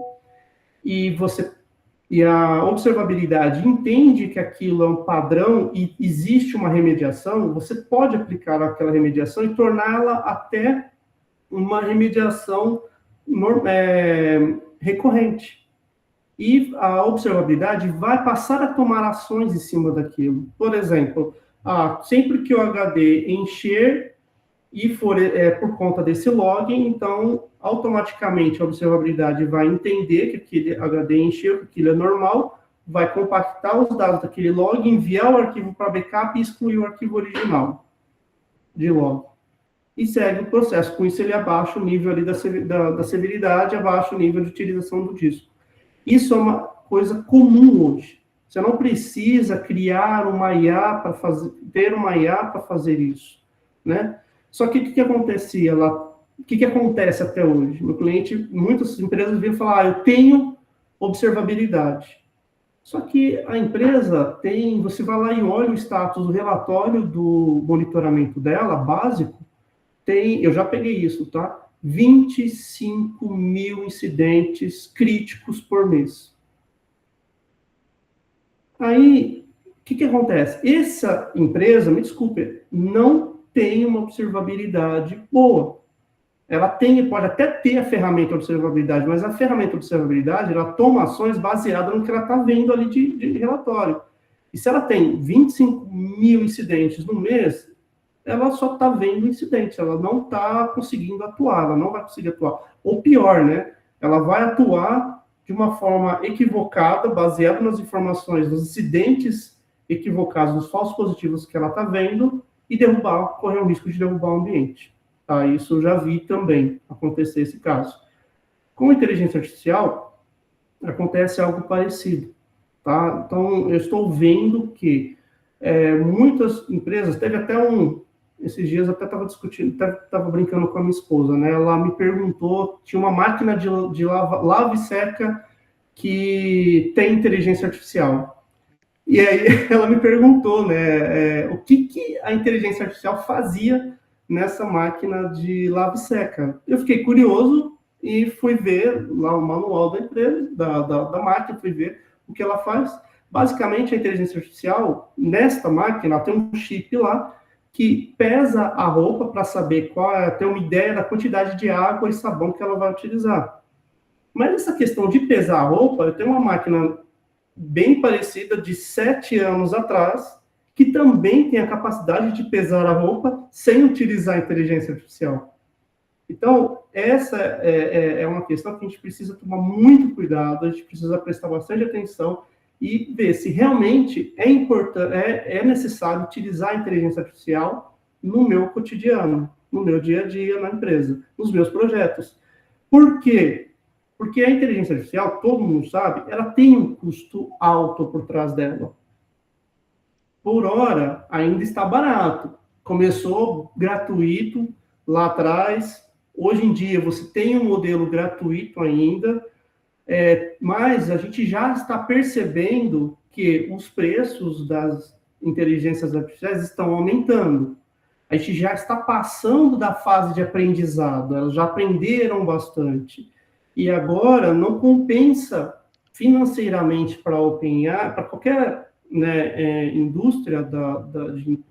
e a observabilidade entende que aquilo é um padrão e existe uma remediação, você pode aplicar aquela remediação e torná-la até uma remediação recorrente. E a observabilidade vai passar a tomar ações em cima daquilo. Por exemplo, sempre que o HD encher e for por conta desse login, então, automaticamente, a observabilidade vai entender que aquele HD encheu, que aquilo é normal, vai compactar os dados daquele log, enviar o arquivo para backup e excluir o arquivo original de log. E segue o processo. Com isso, ele abaixa o nível ali da severidade, abaixa o nível de utilização do disco. Isso é uma coisa comum hoje. Você não precisa criar uma IA para ter uma IA para fazer isso, né? Só que o que acontecia lá? O que acontece até hoje? Meu cliente, muitas empresas vêm falar, eu tenho observabilidade. Só que a empresa você vai lá e olha o status do relatório do monitoramento dela, básico, eu já peguei isso, tá? 25 mil incidentes críticos por mês. Aí, o que acontece? Essa empresa, me desculpe, não tem uma observabilidade boa. Ela pode até ter a ferramenta de observabilidade, mas a ferramenta de observabilidade, ela toma ações baseadas no que ela está vendo ali de relatório. E se ela tem 25 mil incidentes no mês, ela só está vendo incidentes, ela não está conseguindo atuar, ela não vai conseguir atuar. Ou pior, né? Ela vai atuar de uma forma equivocada, baseada nas informações, nos incidentes equivocados, nos falsos positivos que ela está vendo, e correr o risco de derrubar o ambiente. Tá? Isso eu já vi também acontecer esse caso. Com a inteligência artificial, acontece algo parecido. Tá? Então, eu estou vendo que muitas empresas, teve até esses dias eu até estava discutindo, estava brincando com a minha esposa, né? Ela me perguntou, tinha uma máquina de lava e seca que tem inteligência artificial. E aí ela me perguntou, né, o que a inteligência artificial fazia nessa máquina de lava e seca. Eu fiquei curioso e fui ver lá o manual da empresa, da máquina, fui ver o que ela faz. Basicamente, a inteligência artificial, nesta máquina, tem um chip lá que pesa a roupa para saber ter uma ideia da quantidade de água e sabão que ela vai utilizar. Mas essa questão de pesar a roupa, eu tenho uma máquina bem parecida de 7 anos atrás, que também tem a capacidade de pesar a roupa sem utilizar a inteligência artificial. Então, essa é uma questão que a gente precisa tomar muito cuidado, a gente precisa prestar bastante atenção e ver se realmente é necessário utilizar a inteligência artificial no meu cotidiano, no meu dia a dia na empresa, nos meus projetos. Por quê? Porque a inteligência artificial, todo mundo sabe, ela tem um custo alto por trás dela. Por hora, ainda está barato. Começou gratuito lá atrás. Hoje em dia, você tem um modelo gratuito ainda, mas a gente já está percebendo que os preços das inteligências artificiais estão aumentando. A gente já está passando da fase de aprendizado, elas já aprenderam bastante. E agora não compensa financeiramente para a OpenAI, para qualquer indústria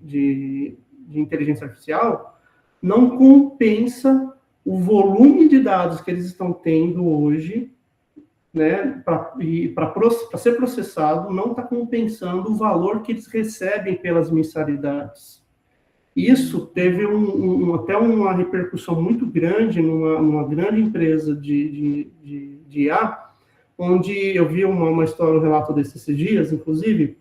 de inteligência artificial, não compensa o volume de dados que eles estão tendo hoje, né, para ser processado, não está compensando o valor que eles recebem pelas mensalidades. Isso teve até uma repercussão muito grande numa grande empresa de IA, onde eu vi uma história, um relato desses dias, inclusive,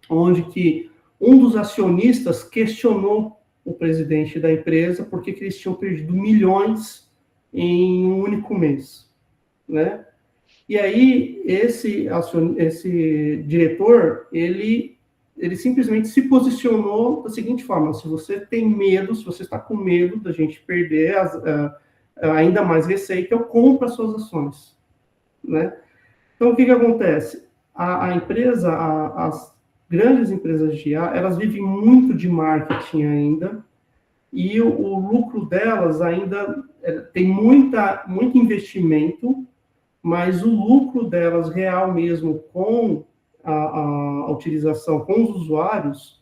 onde que um dos acionistas questionou o presidente da empresa porque que eles tinham perdido milhões em um único mês, né? E aí, esse diretor, ele simplesmente se posicionou da seguinte forma: se você tem medo, se você está com medo da gente perder ainda mais receita, eu compro as suas ações, né? Então, o que acontece? A empresa, as grandes empresas de IA, elas vivem muito de marketing ainda, e o lucro delas ainda tem muito investimento, mas o lucro delas real mesmo com a utilização com os usuários,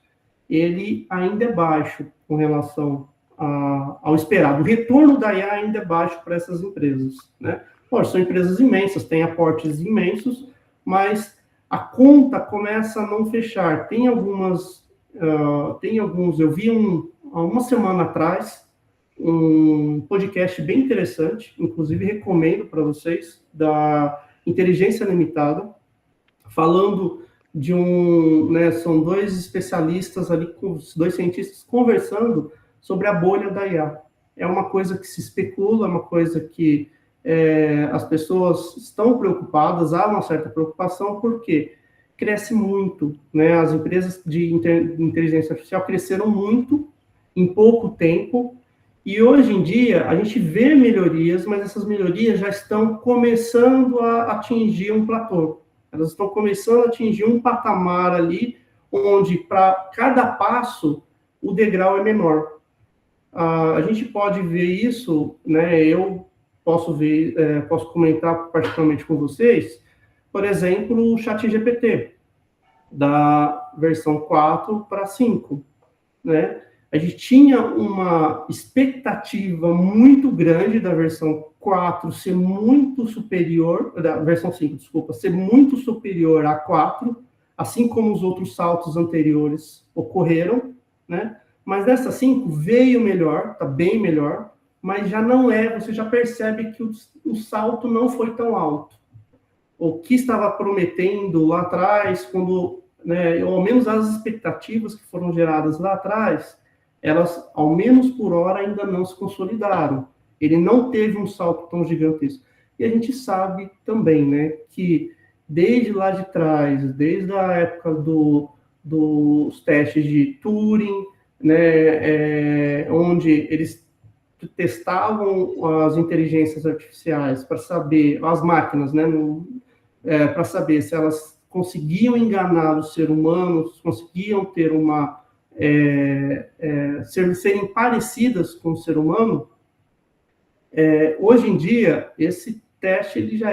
ele ainda é baixo com relação ao esperado. O retorno da IA ainda é baixo para essas empresas, né? Pode, são empresas imensas, têm aportes imensos, mas a conta começa a não fechar. Tem alguns, eu vi há uma semana atrás, um podcast bem interessante, inclusive recomendo para vocês, da Inteligência Limitada, falando de são dois especialistas ali, dois cientistas conversando sobre a bolha da IA. É uma coisa que se especula, é uma coisa que as pessoas estão preocupadas, há uma certa preocupação, porque cresce muito, né? As empresas de inteligência artificial cresceram muito em pouco tempo, e hoje em dia a gente vê melhorias, mas essas melhorias já estão começando a atingir um platô. Elas estão começando a atingir um patamar ali, onde para cada passo o degrau é menor. A gente pode ver isso, né? Eu posso comentar particularmente com vocês, por exemplo, o ChatGPT, da versão 4 para 5, né? A gente tinha uma expectativa muito grande da versão 4 ser muito superior, da versão 5, desculpa, ser muito superior à 4, assim como os outros saltos anteriores ocorreram, né? Mas dessa 5 veio melhor, está bem melhor, mas já não você já percebe que o salto não foi tão alto. O que estava prometendo lá atrás, quando, né, ao menos as expectativas que foram geradas lá atrás, elas, ao menos por hora, ainda não se consolidaram. Ele não teve um salto tão gigantesco. E a gente sabe também, né, que desde lá de trás, desde a época dos testes de Turing, né, onde eles testavam as inteligências artificiais para saber, as máquinas, né, para saber se elas conseguiam enganar o ser humano, conseguiam ter serem parecidas com o ser humano. Hoje em dia, esse teste ele já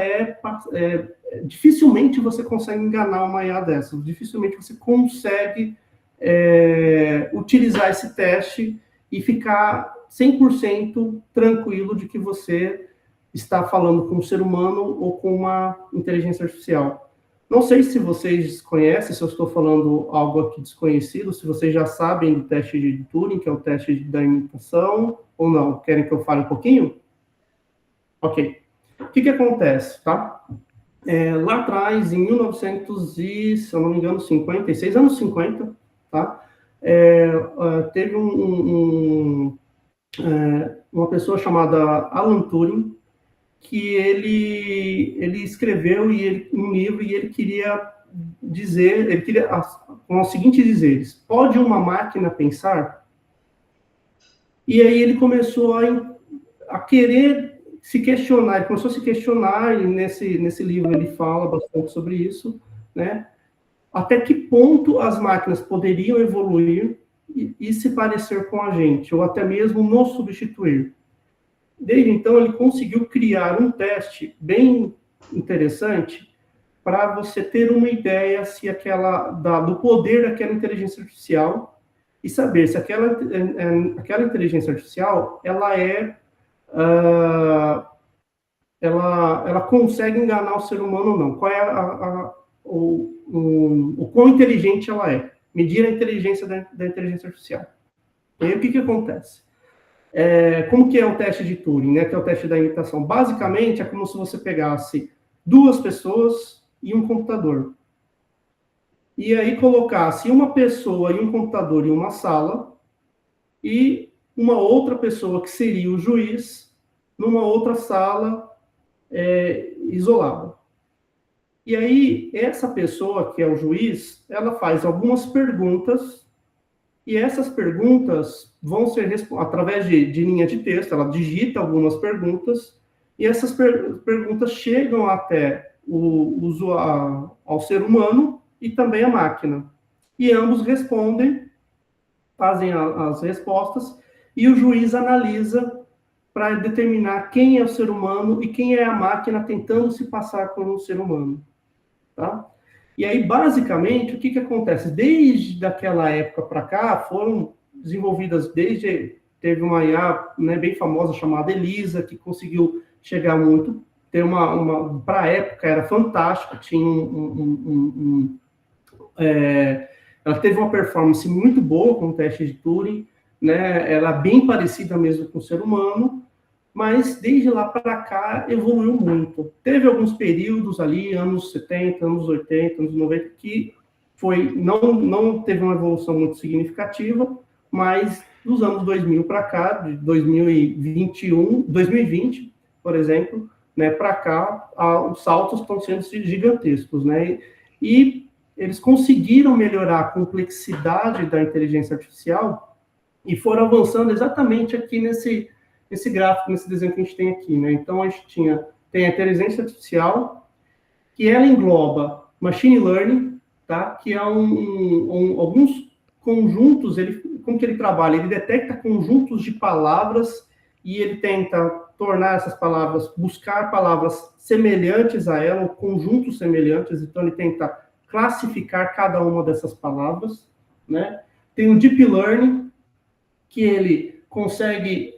dificilmente você consegue enganar uma IA dessa, dificilmente você consegue utilizar esse teste e ficar 100% tranquilo de que você está falando com um ser humano ou com uma inteligência artificial. Não sei se vocês conhecem, se eu estou falando algo aqui desconhecido, se vocês já sabem do teste de Turing, que é o teste da imitação, ou não. Querem que eu fale um pouquinho? Ok. O que acontece, tá? Lá atrás, em 1900 e, se eu não me engano, 56, anos 50, tá? Teve uma pessoa chamada Alan Turing, que ele escreveu um livro e ele queria com os seguintes dizeres: pode uma máquina pensar? E aí ele começou a querer se questionar, ele começou a se questionar, e nesse livro ele fala bastante sobre isso, né? Até que ponto as máquinas poderiam evoluir e se parecer com a gente, ou até mesmo nos substituir. Desde então, ele conseguiu criar um teste bem interessante para você ter uma ideia do poder daquela inteligência artificial e saber se aquela inteligência artificial ela consegue enganar o ser humano ou não. Qual é o quão inteligente ela é. Medir a inteligência da inteligência artificial. E aí, o que acontece? Como que é o teste de Turing, né, que é o teste da imitação? Basicamente, é como se você pegasse duas pessoas e um computador. E aí colocasse uma pessoa e um computador em uma sala e uma outra pessoa, que seria o juiz, numa outra sala isolada. E aí, essa pessoa, que é o juiz, ela faz algumas perguntas, e essas perguntas vão ser através de linha de texto, ela digita algumas perguntas, e essas perguntas chegam até o uso ao ser humano e também à máquina. E ambos respondem, fazem as respostas, e o juiz analisa para determinar quem é o ser humano e quem é a máquina tentando se passar por um ser humano. Tá? E aí, basicamente, o que acontece? Desde aquela época para cá, foram desenvolvidas teve uma IA, né, bem famosa chamada Elisa, que conseguiu chegar muito, ter para a época era fantástica, tinha ela teve uma performance muito boa com o teste de Turing, né, ela é bem parecida mesmo com o ser humano, mas desde lá para cá evoluiu muito. Teve alguns períodos ali, anos 70, anos 80, anos 90, que não teve uma evolução muito significativa, mas dos anos 2000 para cá, de 2020, por exemplo, né, para cá, os saltos estão sendo gigantescos, né? E eles conseguiram melhorar a complexidade da inteligência artificial e foram avançando exatamente aqui nesse gráfico, nesse desenho que a gente tem aqui, né? Então, a gente tem a inteligência artificial, que ela engloba machine learning, tá? Que é alguns conjuntos, como que ele trabalha? Ele detecta conjuntos de palavras e ele tenta tornar essas palavras, buscar palavras semelhantes a ela, ou conjuntos semelhantes, então ele tenta classificar cada uma dessas palavras, né? Tem o deep learning, que ele consegue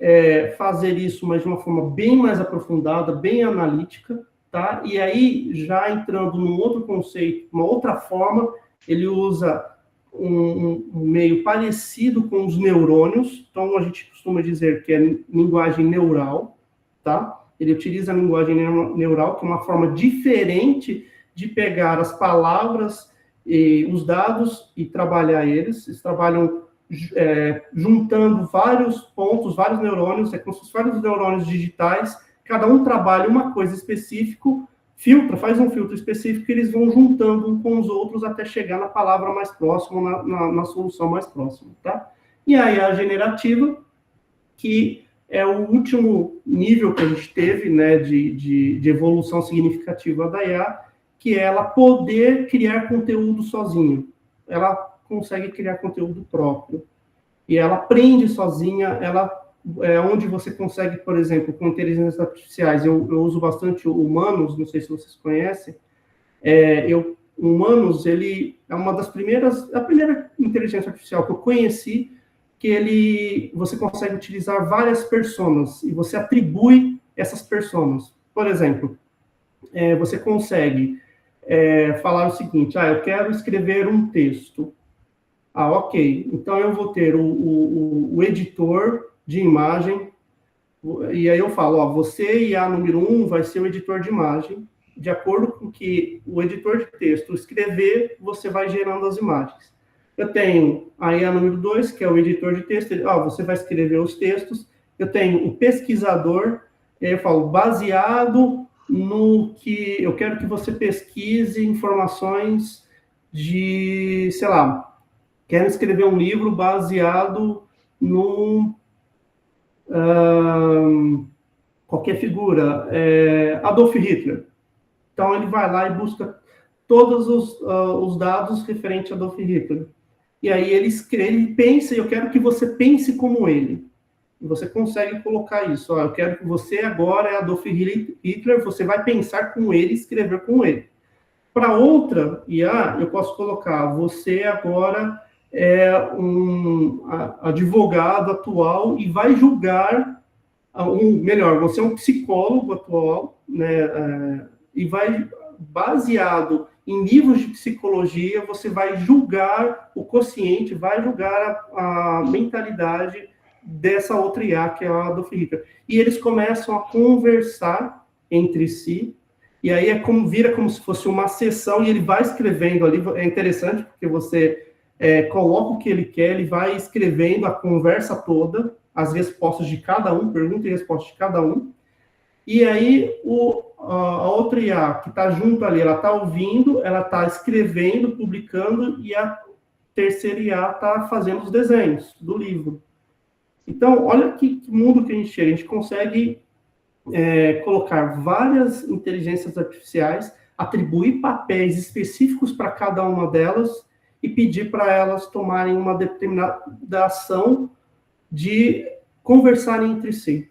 fazer isso, mas de uma forma bem mais aprofundada, bem analítica, tá? E aí, já entrando num outro conceito, uma outra forma, ele usa um meio parecido com os neurônios, então a gente costuma dizer que é linguagem neural, tá? Ele utiliza a linguagem neural, que é uma forma diferente de pegar as palavras e os dados e trabalhar eles. Eles trabalham juntando vários pontos, vários neurônios, é como se fossem vários neurônios digitais, cada um trabalha uma coisa específica, faz um filtro específico, e eles vão juntando um com os outros até chegar na palavra mais próxima, na solução mais próxima, tá? E aí a generativa, que é o último nível que a gente teve, né, de evolução significativa da IA, que é ela poder criar conteúdo sozinho. Ela consegue criar conteúdo próprio. E ela aprende sozinha, onde você consegue, por exemplo, com inteligências artificiais, eu uso bastante o Humanos, não sei se vocês conhecem, o Humanos, ele é a primeira inteligência artificial que eu conheci, que você consegue utilizar várias personas, e você atribui essas personas. Por exemplo, você consegue falar o seguinte, eu quero escrever um texto. Ok, então eu vou ter o editor de imagem, e aí eu falo, você, IA número 1, vai ser o editor de imagem, de acordo com que o editor de texto escrever, você vai gerando as imagens. Eu tenho a IA número 2, que é o editor de texto, você vai escrever os textos. Eu tenho o pesquisador, e aí eu falo, baseado no que eu quero que você pesquise informações de, sei lá, quero escrever um livro baseado no qualquer figura, Adolf Hitler. Então, ele vai lá e busca todos os dados referentes a Adolf Hitler. E aí ele pensa, e eu quero que você pense como ele. E você consegue colocar isso. Eu quero que você agora é Adolf Hitler, você vai pensar com ele, escrever com ele. Para outra IA, eu posso colocar, você agora é um advogado atual e vai julgar, você é um psicólogo atual, né, e vai, baseado em livros de psicologia, você vai julgar o quociente, vai julgar a mentalidade dessa outra IA, que é a Adolf Hitler. E eles começam a conversar entre si, e aí vira como se fosse uma sessão, e ele vai escrevendo ali. É interessante, porque você coloca o que ele quer, ele vai escrevendo a conversa toda, as respostas de cada um, pergunta e resposta de cada um, e aí a outra IA que está junto ali, ela está ouvindo, ela está escrevendo, publicando, e a terceira IA está fazendo os desenhos do livro. Então, olha que mundo que a gente chega. A gente consegue colocar várias inteligências artificiais atribuir papéis específicos para cada uma delas e pedir para elas tomarem uma determinada ação de conversarem entre si.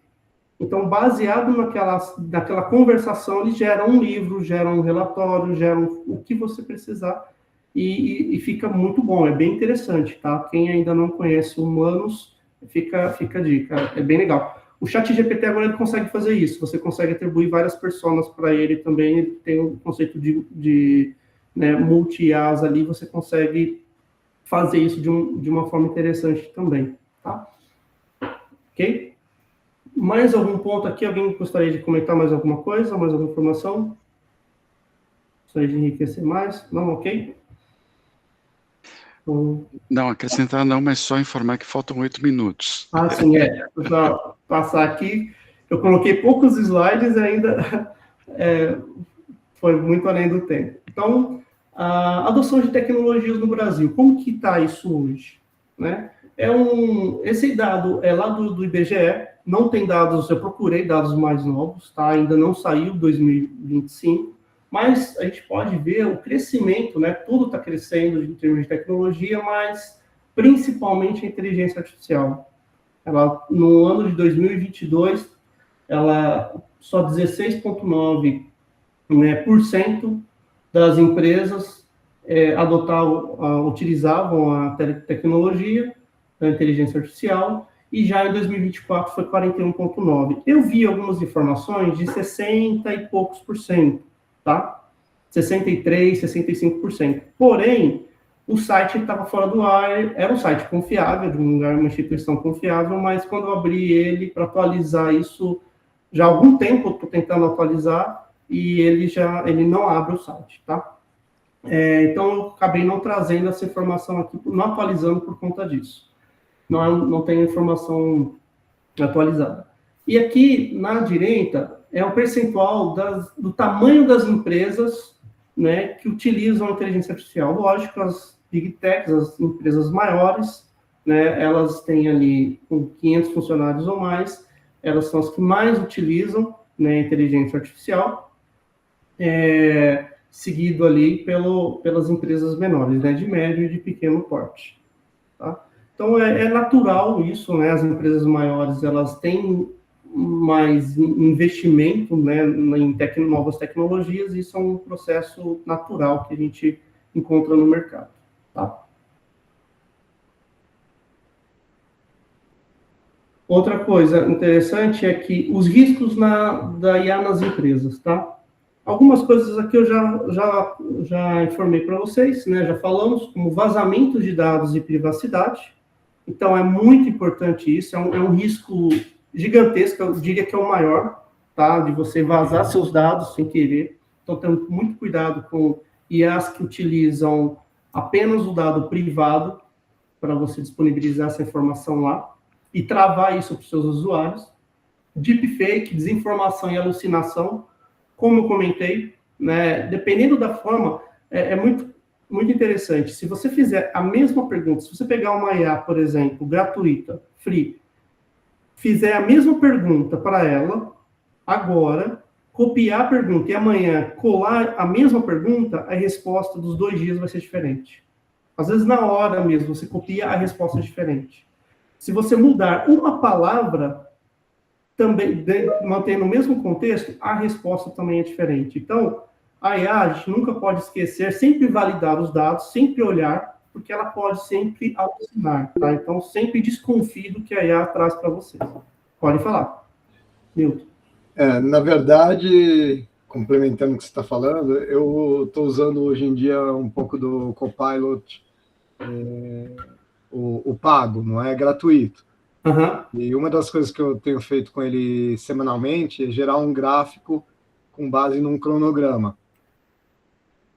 Então, baseado naquela conversação, eles geram um livro, geram um relatório, geram o que você precisar, e fica muito bom, é bem interessante, tá? Quem ainda não conhece o Humanos, fica a dica, é bem legal. O ChatGPT agora ele consegue fazer isso, você consegue atribuir várias personas para ele também, ele tem o conceito de né, multi-IAs ali, você consegue fazer isso de uma forma interessante também, tá? Ok? Mais algum ponto aqui? Alguém gostaria de comentar mais alguma coisa? Mais alguma informação? Gostaria de enriquecer mais? Não? Ok? Então... Não, acrescentar não, mas só informar que faltam 8 minutos. Ah, sim, Vou passar aqui. Eu coloquei poucos slides e ainda foi muito além do tempo. Então, a adoção de tecnologias no Brasil, como que está isso hoje? Né? Esse dado é lá do IBGE, não tem dados, eu procurei dados mais novos, tá? Ainda não saiu 2025, mas a gente pode ver o crescimento, né? Tudo está crescendo em termos de tecnologia, mas principalmente a inteligência artificial. No ano de 2022, só 16,9%, né, das empresas utilizavam a tecnologia da inteligência artificial, e já em 2024 foi 41,9%. Eu vi algumas informações de 60 e poucos por cento, tá? 63%, 65%. Porém, o site estava fora do ar, era um site confiável, de um lugar, uma instituição confiável, mas quando eu abri ele para atualizar isso, já há algum tempo eu estou tentando atualizar, e ele não abre o site, tá? Então, eu acabei não trazendo essa informação aqui, não atualizando por conta disso. Não tenho informação atualizada. E aqui, na direita, é o percentual do tamanho das empresas, né, que utilizam a inteligência artificial. Lógico, as Big Techs, as empresas maiores, né, elas têm ali com 500 funcionários ou mais, elas são as que mais utilizam, né, a inteligência artificial, seguido ali pelas empresas menores, né, de médio e de pequeno porte. Tá? Então, é natural isso, né? As empresas maiores, elas têm mais investimento, né, em novas tecnologias, e isso é um processo natural que a gente encontra no mercado. Tá? Outra coisa interessante é que os riscos da IA nas empresas, tá? Algumas coisas aqui eu já informei para vocês, né? Já falamos, como vazamento de dados e privacidade. Então, é muito importante isso, é um risco gigantesco, eu diria que é o maior, tá? De você vazar seus dados sem querer. Então, tendo muito cuidado com IAs que utilizam apenas o dado privado para você disponibilizar essa informação lá e travar isso para os seus usuários. Deepfake, desinformação e alucinação, como eu comentei, né? Dependendo da forma, é muito interessante. Se você fizer a mesma pergunta, se você pegar uma IA, por exemplo, gratuita, free, fizer a mesma pergunta para ela, agora, copiar a pergunta e amanhã colar a mesma pergunta, a resposta dos 2 dias vai ser diferente. Às vezes, na hora mesmo, você copia, a resposta é diferente. Se você mudar uma palavra, também mantendo o mesmo contexto, a resposta também é diferente. Então, a IA, a gente nunca pode esquecer, sempre validar os dados, sempre olhar, porque ela pode sempre alucinar, tá? Então, sempre desconfie do que a IA traz para vocês. Pode falar, Milton. Na verdade, complementando o que você está falando, eu estou usando hoje em dia um pouco do Copilot, o pago, não é gratuito. Uhum. E uma das coisas que eu tenho feito com ele semanalmente é gerar um gráfico com base num cronograma.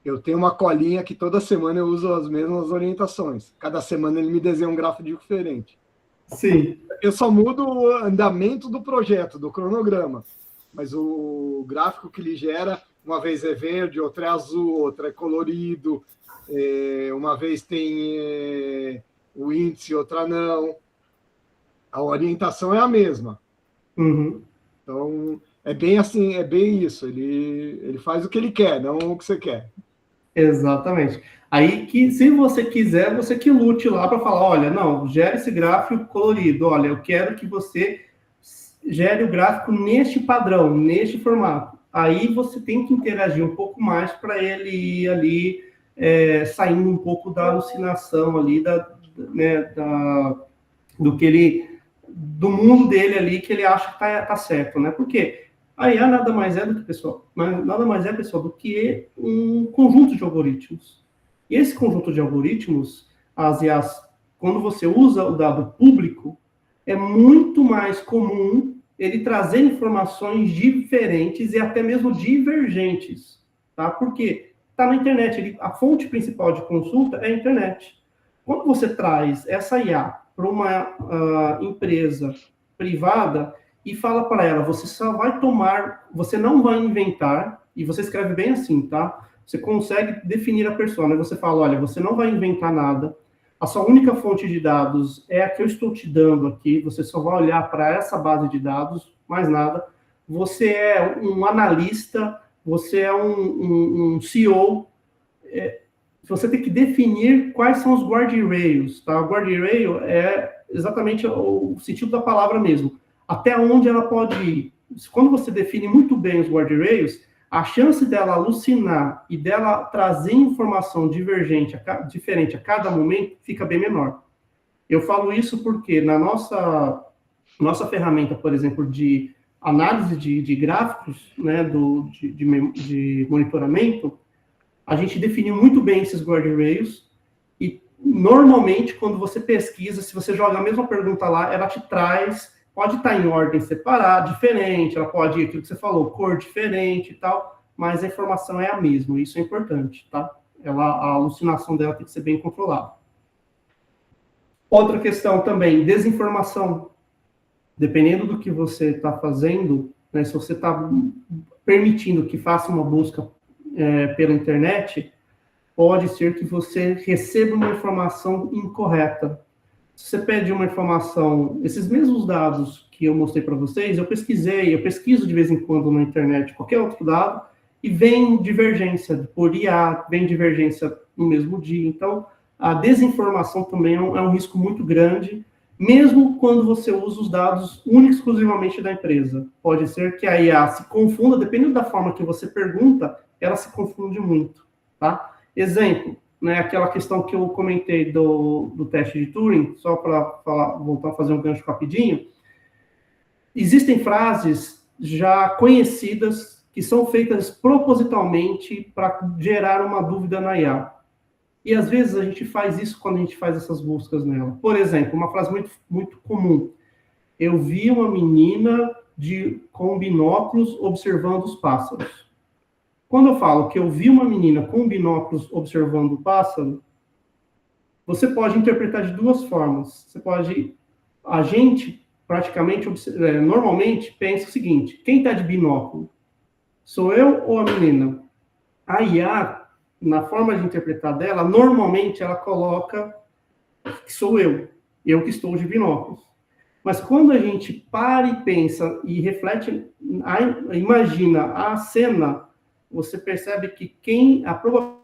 Eu tenho uma colinha que toda semana eu uso as mesmas orientações. Cada semana ele me desenha um gráfico diferente. Sim. Eu só mudo o andamento do projeto, do cronograma. Mas o gráfico que ele gera, uma vez é verde, outra é azul, outra é colorido. Uma vez tem o índice, outra não. A orientação é a mesma. Uhum. Então, É bem assim, é bem isso. Ele faz o que ele quer, não o que você quer. Exatamente. Aí que, se você quiser, você que lute lá para falar, olha, não, gere esse gráfico colorido, olha, eu quero que você gere o gráfico neste padrão, neste formato. Aí você tem que interagir um pouco mais para ele ir ali saindo um pouco da alucinação ali, do mundo dele ali que ele acha que tá certo, né? Porque a IA nada mais é do que, pessoal, do que um conjunto de algoritmos. E esse conjunto de algoritmos, as IAs, quando você usa o dado público, é muito mais comum ele trazer informações diferentes e até mesmo divergentes, tá? Porque está na internet, a fonte principal de consulta é a internet. Quando você traz essa IA para uma empresa privada e fala para ela, você não vai inventar, e você escreve bem assim, tá? Você consegue definir a persona, você fala, olha, você não vai inventar nada, a sua única fonte de dados é a que eu estou te dando aqui, você só vai olhar para essa base de dados, mais nada. Você é um analista, você é um CEO, você tem que definir quais são os guardrails, tá? O guardrail é exatamente o sentido da palavra mesmo. Até onde ela pode ir. Quando você define muito bem os guardrails, a chance dela alucinar e dela trazer informação diferente a cada momento fica bem menor. Eu falo isso porque na nossa ferramenta, por exemplo, de análise de gráficos, né, de monitoramento, a gente definiu muito bem esses guardrails e, normalmente, quando você pesquisa, se você joga a mesma pergunta lá, ela te traz... Pode estar em ordem separada, diferente, ela pode ir, aquilo que você falou, cor diferente e tal, mas a informação é a mesma, isso é importante, tá? A alucinação dela tem que ser bem controlada. Outra questão também, desinformação. Dependendo do que você está fazendo, né, se você está permitindo que faça uma busca pela internet, pode ser que você receba uma informação incorreta. Se você pede uma informação, esses mesmos dados que eu mostrei para vocês, eu pesquiso de vez em quando na internet qualquer outro dado, e vem divergência por IA, vem divergência no mesmo dia. Então, a desinformação também é um risco muito grande, mesmo quando você usa os dados únicos exclusivamente da empresa. Pode ser que a IA se confunda, dependendo da forma que você pergunta, ela se confunde muito, tá? Exemplo, né, aquela questão que eu comentei do teste de Turing, só para voltar a fazer um gancho rapidinho, existem frases já conhecidas que são feitas propositalmente para gerar uma dúvida na IA. E às vezes a gente faz isso quando a gente faz essas buscas nela. Por exemplo, uma frase muito, muito comum. Eu vi uma menina com binóculos observando os pássaros. Quando eu falo que eu vi uma menina com binóculos observando o pássaro, você pode interpretar de duas formas. A gente, praticamente, normalmente, pensa o seguinte, quem está de binóculo? Sou eu ou a menina? A IA, na forma de interpretar dela, normalmente ela coloca que sou eu que estou de binóculos. Mas quando a gente para e pensa e reflete, imagina a cena, você percebe que a probabilidade